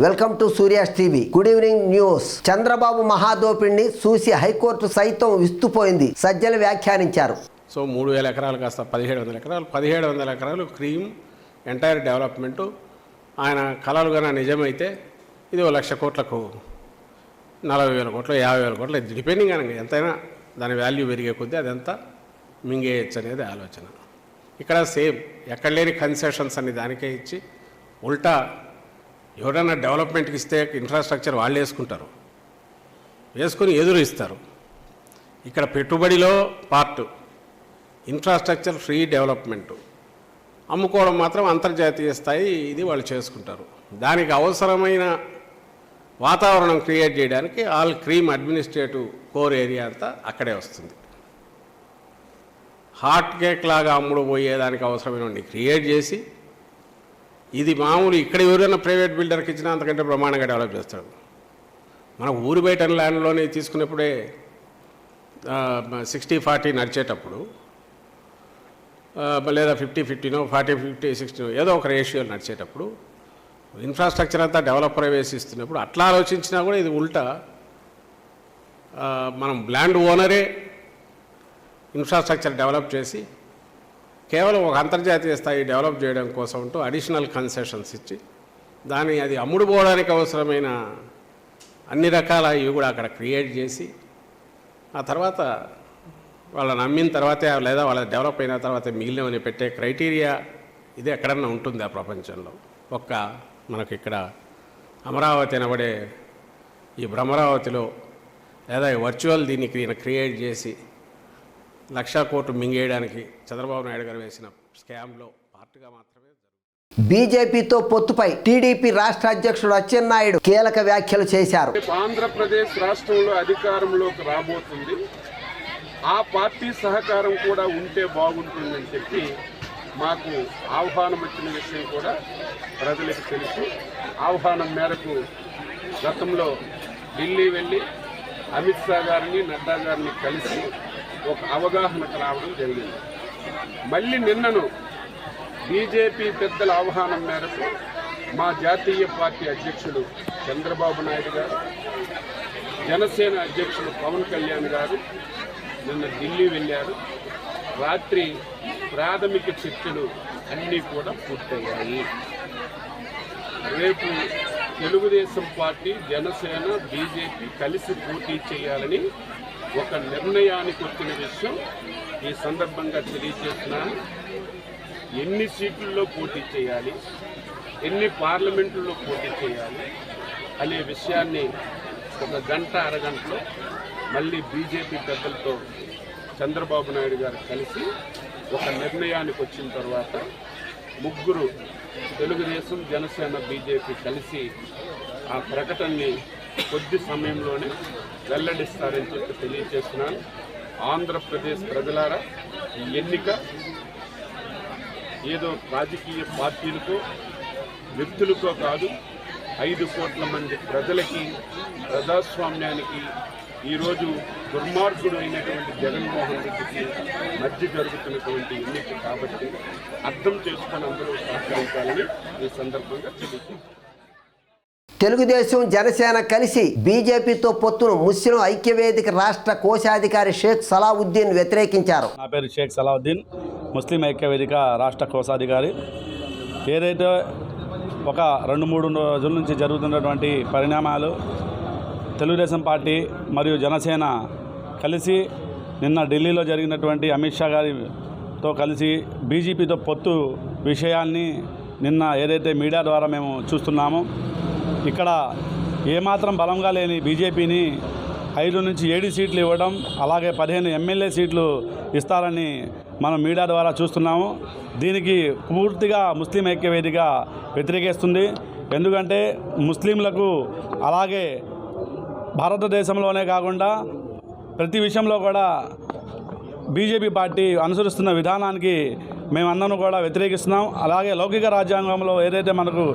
Welcome to Surya's TV. Good evening news. Chandrababu మహాదోపిడిని చూసి high court సైతం విస్తుపోయింది. సజ్జలు వ్యాఖ్యానించారు. సో 3000 ఎకరాలు కాస్త 1700 ఎకరాలు, 1700 ఎకరాలు క్రీమ్ ఎంటైర్ డెవలప్మెంటు ఆయన కలలు కన్నా నిజమైతే ఇది 1,00,000 కోట్లకు 40,000 కోట్లు 50,000 కోట్లు డిపెండింగ్ అనగా ఎంతైనా దాని వాల్యూ పెరిగే కొద్దీ అదంతా మింగేయచ్చు అనేది ఆలోచన. ఇక్కడ సేమ్ ఎక్కడ లేని కన్సెషన్స్ అన్ని దానికే ఇచ్చి ఉల్టా ఎవరైనా డెవలప్మెంట్కి ఇస్తే ఇన్ఫ్రాస్ట్రక్చర్ వాళ్ళు వేసుకొని ఎదురు ఇస్తారు. ఇక్కడ పెట్టుబడిలో పార్టు ఇన్ఫ్రాస్ట్రక్చర్ ఫ్రీ డెవలప్మెంటు, అమ్ముకోవడం మాత్రం అంతర్జాతీయ స్థాయి ఇది వాళ్ళు చేసుకుంటారు. దానికి అవసరమైన వాతావరణం క్రియేట్ చేయడానికి all cream administrative core area అంతా అక్కడే వస్తుంది. హాట్ కేక్ లాగా అమ్ముడు పోయేదానికి అవసరమైనవి క్రియేట్ చేసి ఇది మామూలు ఇక్కడ ఎవరైనా ప్రైవేట్ బిల్డర్కి ఇచ్చినా అంతకంటే బ్రహ్మాండంగా డెవలప్ చేస్తాడు. మన ఊరి బయట ల్యాండ్లోనే తీసుకునేప్పుడే 60-40 నడిచేటప్పుడు లేదా 50-50 40-50-60 ఏదో ఒక రేషియో నడిచేటప్పుడు ఇన్ఫ్రాస్ట్రక్చర్ అంతా డెవలపర్ వేసిస్తున్నప్పుడు అట్లా ఆలోచించినా కూడా ఇది ఉల్టా మనం ల్యాండ్ ఓనరే ఇన్ఫ్రాస్ట్రక్చర్ డెవలప్ చేసి కేవలం ఒక అంతర్జాతీయ స్థాయి డెవలప్ చేయడం కోసం అంటూ అడిషనల్ కన్సెషన్స్ ఇచ్చి అది అమ్ముడు పోవడానికి అవసరమైన అన్ని రకాల ఇవి కూడా అక్కడ క్రియేట్ చేసి ఆ తర్వాత వాళ్ళని నమ్మిన తర్వాతే లేదా వాళ్ళ డెవలప్ అయిన తర్వాత మిగిలినవని పెట్టే క్రైటీరియా ఇది ఎక్కడన్నా ఉంటుంది ఆ ప్రపంచంలో. మనకి ఇక్కడ అమరావతి అనబడే ఈ భ్రమరావతిలో లేదా వర్చువల్ దీనికి క్రియేట్ చేసి 1,00,000 కోట్లు మింగేయడానికి చంద్రబాబు నాయుడు గారు వేసిన స్కామ్లో పార్ట్గా మాత్రమే జరుగుతుంది. బీజేపీతో పొత్తుపై టీడీపీ రాష్ట్ర అధ్యక్షుడు అచ్చెన్నాయుడు కీలక వ్యాఖ్యలు చేశారు. ఆంధ్రప్రదేశ్ రాష్ట్రంలో అధికారంలోకి రాబోతుంది, ఆ పార్టీ సహకారం కూడా ఉంటే బాగుంటుందని చెప్పి మాకు ఆహ్వానం వచ్చిన విషయం కూడా ప్రజలకు తెలుసు. ఆహ్వానం మేరకు గతంలో ఢిల్లీ వెళ్ళి అమిత్ షా గారిని నడ్డా గారిని కలిసి ఒక అవగాహనకు రావడం జరిగింది. మళ్ళీ నిన్నను బీజేపీ పెద్దల ఆహ్వానం మేరకు మా జాతీయ పార్టీ అధ్యక్షుడు చంద్రబాబు నాయుడు గారు, జనసేన అధ్యక్షుడు పవన్ కళ్యాణ్ గారు నిన్న ఢిల్లీ వెళ్ళారు. రాత్రి ప్రాథమిక చర్చలు అన్నీ కూడా పూర్తయ్యాయి. రేపు తెలుగుదేశం పార్టీ, జనసేన, బీజేపీ కలిసి పోటీ చేయాలని ఒక నిర్ణయానికి వచ్చిన విషయం ఈ సందర్భంగా తెలియజేస్తున్నాను. ఎన్ని సీట్లలో పోటీ చేయాలి, ఎన్ని పార్లమెంటుల్లో పోటీ చేయాలి అనే విషయాన్ని ఒక గంట అరగంటలో మళ్ళీ బీజేపీ పెద్దలతో చంద్రబాబు నాయుడు గారు కలిసి ఒక నిర్ణయానికి వచ్చిన తర్వాత ముగ్గురు తెలుగుదేశం, జనసేన, బీజేపీ కలిసి ఆ ప్రకటనని కొద్ది సమయంలోనే వెల్లడిస్తారని చెప్పి తెలియజేస్తున్నాను. ఆంధ్రప్రదేశ్ ప్రజలారా, ఈ ఎన్నిక ఏదో రాజకీయ పార్టీలకో వ్యక్తులకో కాదు, 5 కోట్ల మంది ప్రజలకి, ప్రజాస్వామ్యానికి, ఈరోజు దుర్మార్గుడు అయినటువంటి జగన్మోహన్ రెడ్డికి మధ్య జరుగుతున్నటువంటి ఎన్నిక కాబట్టి అర్థం చేసుకొని అందరూ సహకరించాలని ఈ సందర్భంగా తెలియజేస్తున్నాను. తెలుగుదేశం, జనసేన కలిసి బీజేపీతో పొత్తును ముస్లిం ఐక్యవేదిక రాష్ట్ర కోశాధికారి షేక్ సలావుద్దీన్ వ్యతిరేకించారు. నా పేరు షేక్ సలావుద్దీన్, ముస్లిం ఐక్యవేదిక రాష్ట్ర కోశాధికారి. ఏదైతే ఒక 2-3 రోజుల నుంచి జరుగుతున్నటువంటి పరిణామాలు, తెలుగుదేశం పార్టీ మరియు జనసేన కలిసి నిన్న ఢిల్లీలో జరిగినటువంటి అమిత్ షా గారితో కలిసి బీజేపీతో పొత్తు విషయాన్ని నిన్న ఏదైతే మీడియా ద్వారా మేము చూస్తున్నామో, ఇక్కడ ఏమాత్రం బలంగా లేని బీజేపీని 5 నుంచి 7 సీట్లు ఇవ్వడం, అలాగే 15 ఎమ్మెల్యే సీట్లు ఇస్తారని మనం మీడియా ద్వారా చూస్తున్నాము. దీనికి పూర్తిగా ముస్లిం ఐక్యవేదిక వ్యతిరేకిస్తుంది. ఎందుకంటే ముస్లింలకు, అలాగే భారతదేశంలోనే కాకుండా ప్రతి విషయంలో కూడా బీజేపీ పార్టీ అనుసరిస్తున్న విధానానికి మేమందరం కూడా వ్యతిరేకిస్తున్నాం. అలాగే లౌకిక రాజ్యాంగంలో ఏదైతే మనకు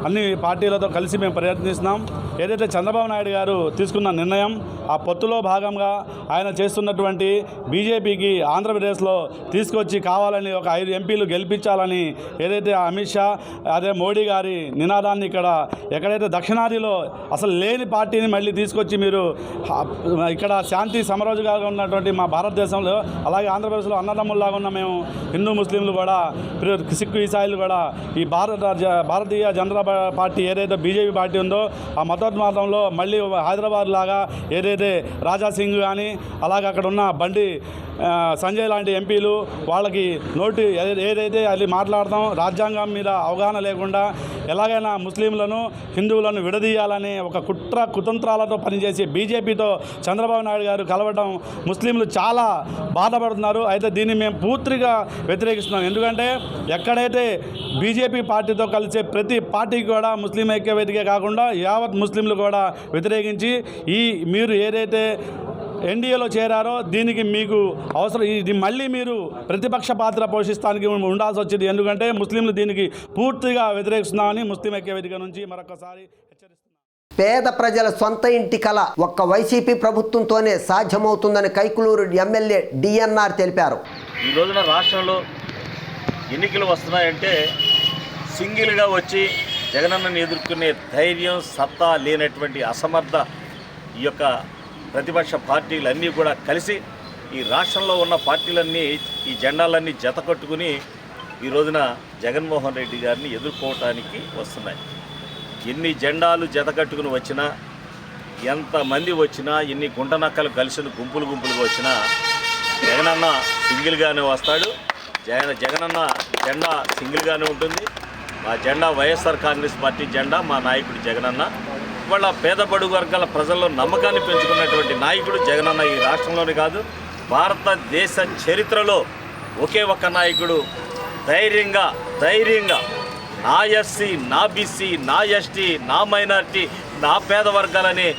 అన్ని పార్టీలతో కలిసి మేము ప్రయత్నిస్తున్నాం. ఏదైతే చంద్రబాబు నాయుడు గారు తీసుకున్న నిర్ణయం, ఆ పొత్తులో భాగంగా ఆయన చేస్తున్నటువంటి బీజేపీకి ఆంధ్రప్రదేశ్లో తీసుకొచ్చి కావాలని ఒక 5 ఎంపీలు గెలిపించాలని ఏదైతే అమిత్ షా అదే మోడీ గారి నినాదాన్ని ఎక్కడైతే దక్షిణాదిలో అసలు లేని పార్టీని మళ్ళీ తీసుకొచ్చి మీరు ఇక్కడ శాంతి సమరోజుగా ఉన్నటువంటి మా భారతదేశంలో, అలాగే ఆంధ్రప్రదేశ్లో అన్నదమ్ముల్లాగా ఉన్న మేము హిందూ ముస్లింలు కూడా, సిక్కు ఈసాయిలు కూడా ఈ భారతీయ జనతా పార్టీ ఏదైతే బీజేపీ పార్టీ ఉందో ఆ మతోన్మాదంలో మళ్ళీ హైదరాబాద్ లాగా ఏదైతే రాజా సింగ్ కానీ అలాగే అక్కడ ఉన్న బండి సంజయ్ లాంటి ఎంపీలు వాళ్ళకి నోటు ఏదైతే అది మాట్లాడతాం, రాజ్యాంగం మీద అవగాహన లేకుండా ఎలాగైనా ముస్లింలను హిందువులను విడదీయాలని ఒక కుతంత్రాలతో పనిచేసి బీజేపీతో చంద్రబాబు నాయుడు గారు కలవడం ముస్లింలు చాలా బాధపడుతున్నారు. అయితే దీన్ని మేము పూర్తిగా వ్యతిరేకిస్తున్నాం. ఎందుకంటే ఎక్కడైతే బీజేపీ పార్టీతో కలిసే ప్రతి పార్టీకి కూడా ముస్లిం ఐక్యవేదికే కాకుండా యావత్ ముస్లింలు కూడా వ్యతిరేకించి మీరు ఏదైతే ఎన్డీఏలో చేరారో దీనికి మీకు అవసరం, ఇది మళ్ళీ మీరు ప్రతిపక్ష పాత్ర పోషిస్తానికి ఉండాల్సి వచ్చింది. ఎందుకంటే ముస్లింలు దీనికి పూర్తిగా వ్యతిరేకిస్తున్నామని ముస్లిం ఐక్యవేదిక నుంచి మరొకసారి హెచ్చరిస్తున్నాం. పేద ప్రజల సొంత ఇంటి కల ఒక్క వైసీపీ ప్రభుత్వంతోనే సాధ్యమవుతుందని కైకులూరు ఎమ్మెల్యే డిఎన్ఆర్ తెలిపారు. ఈ రోజున రాష్ట్రంలో ఎన్నికలు వస్తున్నాయంటే సింగిల్గా వచ్చి జగనన్నను ఎదుర్కొనే ధైర్యం, సత్తా లేనటువంటి అసమర్థ ఈ యొక్క ప్రతిపక్ష పార్టీలన్నీ కూడా కలిసి ఈ రాష్ట్రంలో ఉన్న పార్టీలన్నీ ఈ జెండాలన్నీ జతకట్టుకుని ఈ రోజున జగన్మోహన్ రెడ్డి గారిని ఎదుర్కోవటానికి వస్తున్నాయి. ఎన్ని జెండాలు జతకట్టుకుని వచ్చినా, ఎంతమంది వచ్చినా, ఎన్ని గుంటనక్కలు కలిసి గుంపులుగా వచ్చినా జగనన్న సింగిల్గానే వస్తాడు. జగనన్న జెండా సింగిల్గానే ఉంటుంది. మా జెండా వైఎస్ఆర్ కాంగ్రెస్ పార్టీ జెండా, మా నాయకుడు జగనన్న. ఇవాళ పేద బడుగు వర్గాల ప్రజల్లో నమ్మకాన్ని పెంచుకున్నటువంటి నాయకుడు జగనన్న. ఈ రాష్ట్రంలోనే కాదు, భారతదేశ చరిత్రలో ఒకే ఒక్క నాయకుడు ధైర్యంగా నా ఎస్సీ, నా బీసీ, నా ఎస్టీ, నా మైనారిటీ, నా పేద వర్గాలని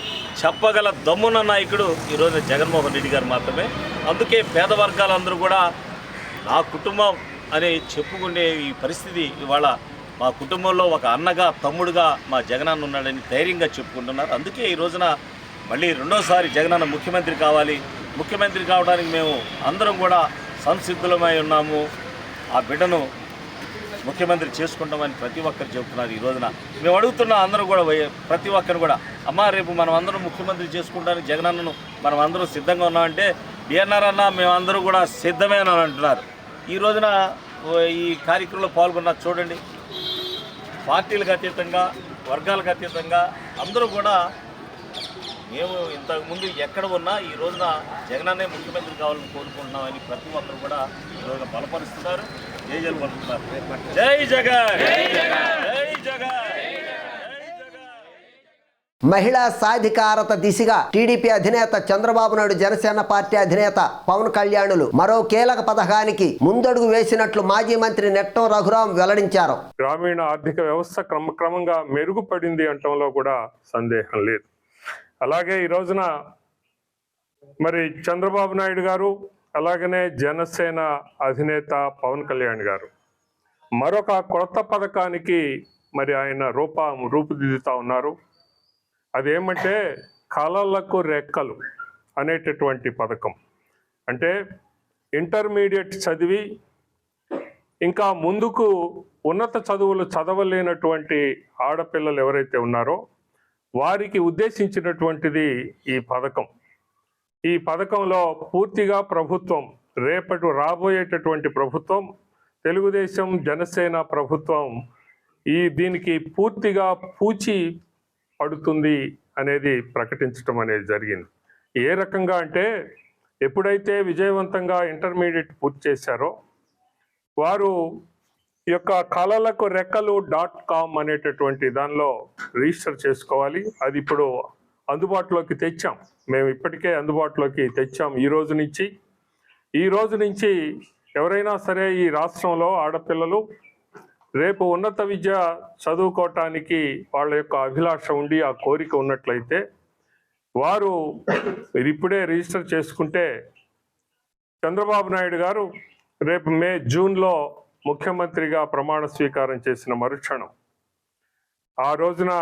చెప్పగల దమ్మున్న నాయకుడు ఈరోజు జగన్మోహన్ రెడ్డి గారు మాత్రమే. అందుకే పేద వర్గాలందరూ కూడా నా కుటుంబం అని చెప్పుకునే ఈ పరిస్థితి ఇవాళ మా కుటుంబంలో ఒక అన్నగా, తమ్ముడుగా మా జగనన్న ఉన్నాడని ధైర్యంగా చెప్పుకుంటున్నారు. అందుకే ఈ రోజున మళ్ళీ రెండోసారి జగనన్న ముఖ్యమంత్రి కావాలి. ముఖ్యమంత్రి కావడానికి మేము అందరం కూడా సంసిద్ధులమై ఉన్నాము. ఆ బిడ్డను ముఖ్యమంత్రి చేసుకుంటామని ప్రతి ఒక్కరు చెబుతున్నారు. ఈ రోజున మేము అడుగుతున్న అందరూ కూడా ప్రతి ఒక్కరు కూడా, అమ్మ రేపు మనం అందరం ముఖ్యమంత్రి చేసుకుంటానికి జగనన్నను మనం అందరూ సిద్ధంగా ఉన్నామంటే డిఎన్ఆర్ అన్న మేమందరూ కూడా సిద్ధమే అని అంటున్నారు. ఈ రోజున ఈ కార్యక్రమంలో పాల్గొన్న చూడండి, పార్టీలకు అతీతంగా, వర్గాలకు అతీతంగా అందరూ కూడా మేము ఇంతకుముందు ఎక్కడ ఉన్నా ఈ రోజున జగనన్నే ముఖ్యమంత్రి కావాలని కోరుకుంటున్నామని ప్రతి ఒక్కరు కూడా ఈ రోజున బలపరుస్తున్నారు. జైలు పలుకుతున్నారు. జై జగన్, జై జగన్. మహిళా సాధికారత దిశగా టీడీపీ అధినేత చంద్రబాబు నాయుడు, జనసేన పార్టీ అధినేత పవన్ కళ్యాణ్లు మరో కీలక పథకానికి ముందడుగు వేసినట్లు మాజీ మంత్రి నెట్టం రఘురాం వెల్లడించారు. గ్రామీణ ఆర్థిక వ్యవస్థ క్రమక్రమంగా మెరుగుపడింది అంటంలో కూడా సందేహం లేదు. అలాగే ఈ రోజున మరి చంద్రబాబు నాయుడు గారు, అలాగనే జనసేన అధినేత పవన్ కళ్యాణ్ గారు మరొక కొత్త పథకానికి మరి ఆయన రూపుదిద్దుతా ఉన్నారు. అదేమంటే కళలకు రెక్కలు అనేటటువంటి పథకం. అంటే ఇంటర్మీడియట్ చదివి ఇంకా ముందుకు ఉన్నత చదువులు చదవలేనటువంటి ఆడపిల్లలు ఎవరైతే ఉన్నారో వారికి ఉద్దేశించినటువంటిది ఈ పథకం. ఈ పథకంలో పూర్తిగా ప్రభుత్వం, రాబోయేటటువంటి ప్రభుత్వం, తెలుగుదేశం జనసేన ప్రభుత్వం దీనికి పూర్తిగా పూచి పడుతుంది అనేది ప్రకటించడం అనేది జరిగింది. ఏ రకంగా అంటే ఎప్పుడైతే విజయవంతంగా ఇంటర్మీడియట్ పూర్తి చేశారో వారు ఈ యొక్క కళలకు రెక్కలు .com అనేటటువంటి దానిలో రిజిస్టర్ చేసుకోవాలి. అది ఇప్పుడు అందుబాటులోకి తెచ్చాం. మేము ఇప్పటికే అందుబాటులోకి తెచ్చాం. ఈ రోజు నుంచి ఎవరైనా సరే ఈ రాష్ట్రంలో ఆడపిల్లలు రేపు ఉన్నత విద్య చదువుకోవటానికి వాళ్ళ యొక్క అభిలాష ఉండి ఆ కోరిక ఉన్నట్లయితే వారు ఇప్పుడే రిజిస్టర్ చేసుకుంటే చంద్రబాబు నాయుడు గారు రేపు జూన్లో ముఖ్యమంత్రిగా ప్రమాణ స్వీకారం చేసిన మరుక్షణం ఆ రోజున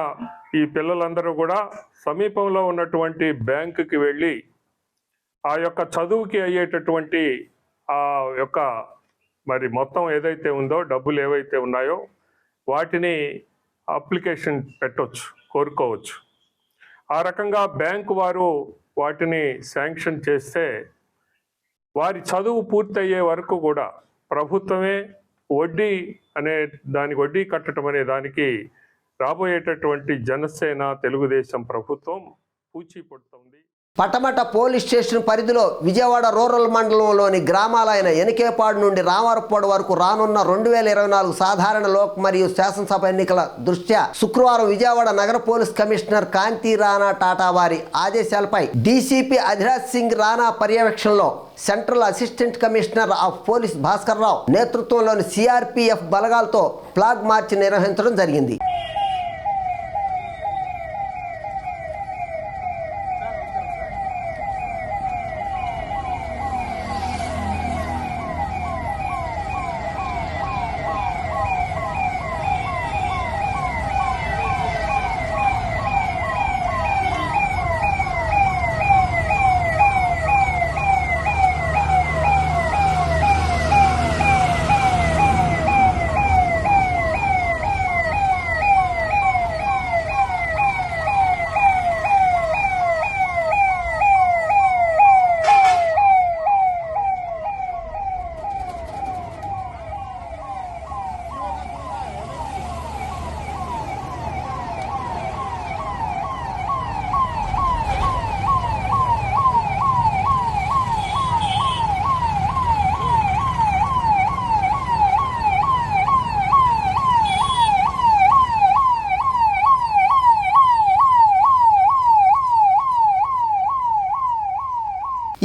ఈ పిల్లలందరూ కూడా సమీపంలో ఉన్నటువంటి బ్యాంకుకి వెళ్ళి ఆ యొక్క చదువుకి అయ్యేటటువంటి ఆ యొక్క మరి మొత్తం ఏదైతే ఉందో డబ్బులు ఏవైతే ఉన్నాయో వాటిని అప్లికేషన్ పెట్టవచ్చు, కోరుకోవచ్చు. ఆ రకంగా బ్యాంకు వారు వాటిని శాంక్షన్ చేస్తే వారి చదువు పూర్తయ్యే వరకు కూడా ప్రభుత్వమే వడ్డీ వడ్డీ కట్టడం అనే దానికి రాబోయేటటువంటి జనసేన తెలుగుదేశం ప్రభుత్వం పూచీ పడుతుంది. పటమట పోలీస్ స్టేషన్ పరిధిలో విజయవాడ రూరల్ మండలంలోని గ్రామాలైన ఎనికేపాడు నుండి రామారపాడు వరకు రానున్న 2024 సాధారణ లోక్ మరియు శాసనసభ ఎన్నికల దృష్ట్యా శుక్రవారం విజయవాడ నగర పోలీస్ కమిషనర్ కాంతి రాణా టాటా వారి ఆదేశాలపై డీసీపీ అధిరాజ్ సింగ్ రాణా పర్యవేక్షణలో central assistant commissioner of police Bhaskar Rao నేతృత్వంలోని సిఆర్పిఎఫ్ బలగాలతో ఫ్లాగ్ మార్చ్ నిర్వహించడం జరిగింది.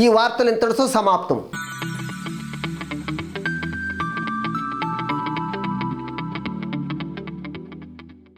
ఈ వార్తలు ఇంతటితో సమాప్తం.